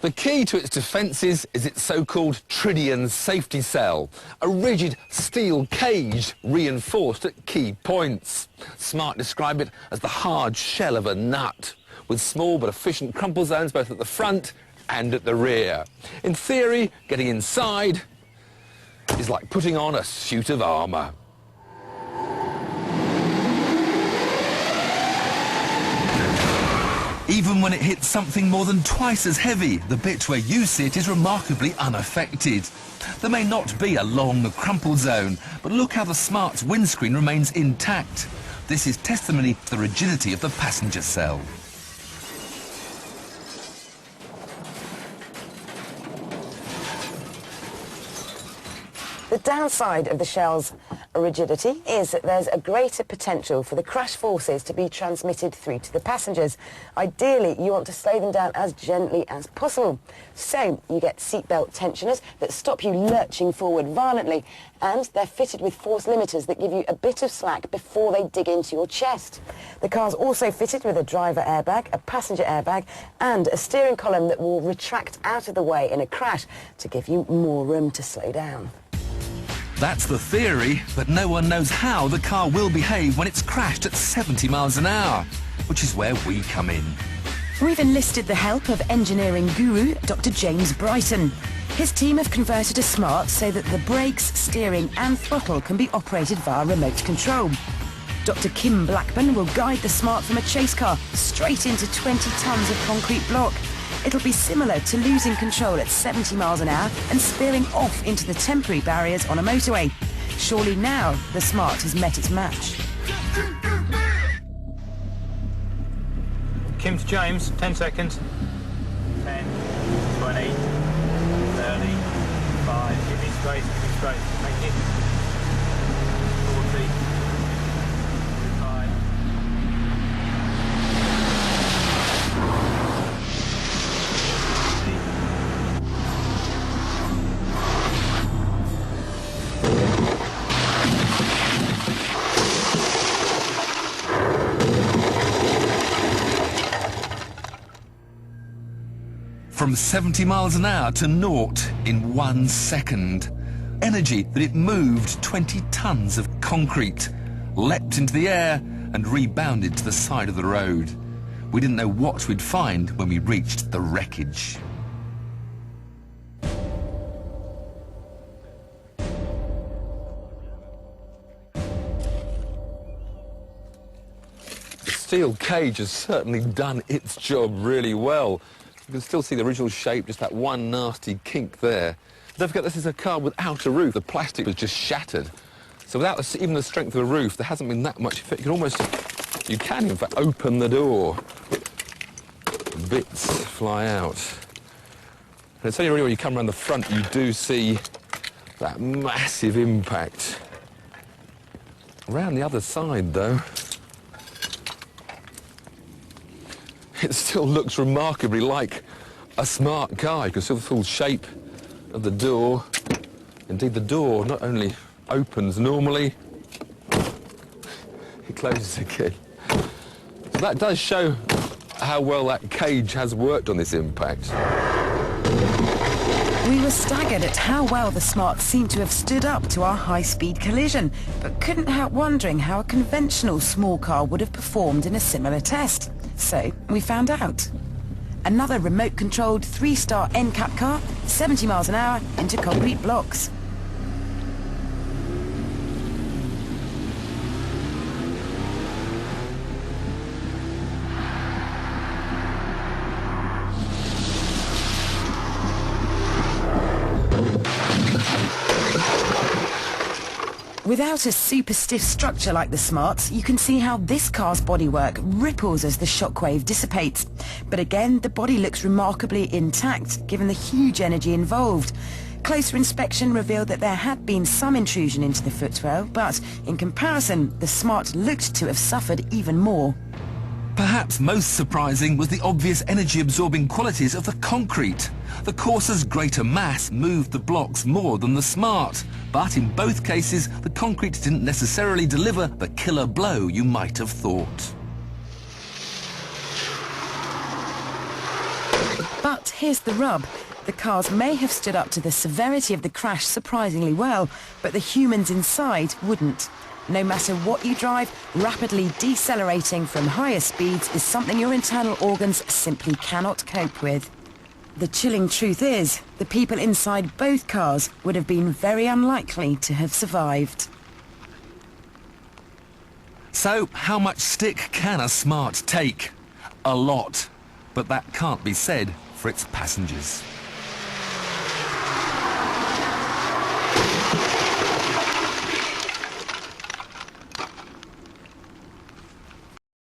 The key to its defences is its so-called tritium safety cell, a rigid steel cage reinforced at key points. Smart describe it as the hard shell of a nut, with small but efficient crumple zones both at the front and at the rear. In theory, getting inside is like putting on a suit of armour. Even when it hits something more than twice as heavy, the bit where you sit is remarkably unaffected. There may not be a long crumple zone, but look how the Smart's windscreen remains intact. This is testimony to the rigidity of the passenger cell. The downside of the shell's rigidity is that there's a greater potential for the crash forces to be transmitted through to the passengers. Ideally, you want to slow them down as gently as possible. So you get seatbelt tensioners that stop you lurching forward violently, and they're fitted with force limiters that give you a bit of slack before they dig into your chest. The car's also fitted with a driver airbag, a passenger airbag, and a steering column that will retract out of the way in a crash to give you more room to slow down. That's the theory, but no one knows how the car will behave when it's crashed at 70 miles an hour, which is where we come in. We've enlisted the help of engineering guru Dr. James Brighton. His team have converted a Smart so that the brakes, steering and throttle can be operated via remote control. Dr. Kim Blackburn will guide the Smart from a chase car straight into 20 tonnes of concrete block. It'll be similar to losing control at 70 miles an hour and spearing off into the temporary barriers on a motorway. Surely now the Smart has met its match. Kim to James, 10 seconds. 10, 20, 30, 5, give me space, thank you. 40, 5. From 70 miles an hour to naught in 1 second. Energy that it moved 20 tonnes of concrete, leapt into the air and rebounded to the side of the road. We didn't know what we'd find when we reached the wreckage. The steel cage has certainly done its job really well. You can still see the original shape, just that one nasty kink there. Don't forget, this is a car without a roof. The plastic was just shattered. So without even the strength of a roof, there hasn't been that much effect. You can in fact open the door. Bits fly out. And it's only really when you come around the front you do see that massive impact. Around the other side, though, it still looks remarkably like a Smart car. You can see the full shape of the door. Indeed, the door not only opens normally, it closes again. So that does show how well that cage has worked on this impact. We were staggered at how well the Smart seemed to have stood up to our high-speed collision, but couldn't help wondering how a conventional small car would have performed in a similar test. So we found out. Another remote-controlled 3-star NCAP car, 70 miles an hour into concrete blocks. Without a super stiff structure like the Smart's, you can see how this car's bodywork ripples as the shockwave dissipates. But again, the body looks remarkably intact, given the huge energy involved. Closer inspection revealed that there had been some intrusion into the footwell, but in comparison, the Smart looked to have suffered even more. Perhaps most surprising was the obvious energy-absorbing qualities of the concrete. The Corsa's greater mass moved the blocks more than the Smart, but in both cases, the concrete didn't necessarily deliver the killer blow you might have thought. But But here's the rub. The cars may have stood up to the severity of the crash surprisingly well, but the humans inside wouldn't. No matter what you drive, rapidly decelerating from higher speeds is something your internal organs simply cannot cope with. The chilling truth is, the people inside both cars would have been very unlikely to have survived. So, how much stick can a Smart take? A lot. But that can't be said for its passengers.